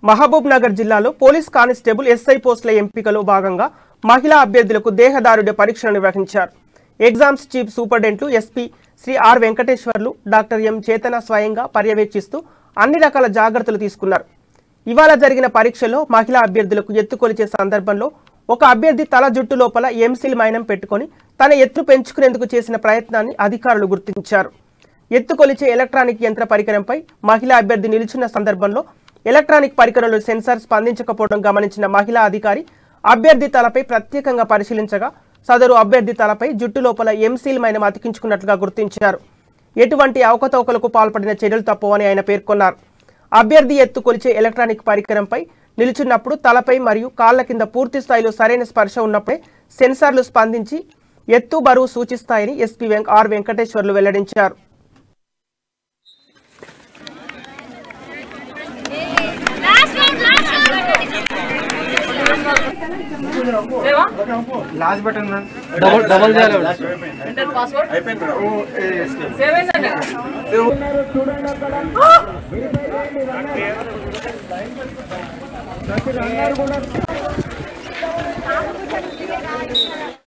మహబూబ్ నగర్ జిల్లాలో police constable SI పోస్టుల ఎంపికలో భాగంగా మహిళా అభ్యర్థులకు దేహదారుఢ్య పరీక్షలు నిర్వహించారు. Exams chief superintendent SP Shri R Venkateswarlu, doctor M Chetana స్వయంగా పర్యవేక్షిస్తూ అన్ని రకాల జాగ్రత్తలు తీసుకున్నారు. ఇవాళ జరిగిన పరీక్షలో మహిళా అభ్యర్థులకు ఎత్తుకొలిచే సందర్భంలో ఒక అభ్యర్థి తల జుట్టు లోపల ఎంసిల్ మైనం పెట్టుకొని తన ఎత్తును పెంచుకునేందుకు చేసిన ప్రయత్నాన్ని అధికారులు గుర్తించారు. ఎత్తుకొలిచే ఎలక్ట్రానిక్ యంత్ర పరికరంపై మహిళా అభ్యర్థి నిలుచున్న సందర్భంలో ఎలక్ట్రానిక్ పరికరంలో సెన్సార్ స్పందించకపోవడం గమనించిన మహిళా అధికారి అభ్యర్థి తలపై ప్రత్యేకంగా పరిశీలించగా సదరు అభ్యర్థి తలపై జుట్టు లోపల ఎంసీల్ మైనం అతికించుకున్నట్లుగా గుర్తించారు. ఎటువంటి అవకతవకలకు పాల్పడిన చర్యలు తప్పవని ఆయన పేర్కొన్నారు. అభ్యర్థి ఎత్తు కొలిచే ఎలక్ట్రానిక్ పరికరంపై నిలుచున్నప్పుడు తలపై మరియు కాళ్ల కింద పూర్తి స్థాయిలో సరైన స్పర్శ ఉన్నప్పుడే సెన్సార్లు స్పందించి ఎత్తు బరువు సూచిస్తాయని ఎస్పీ ఆర్ వెంకటేశ్వర్లు వెల్లడించారు. लास्ट बटन डबल जाएगा एंटर पासवर्ड वो सेव है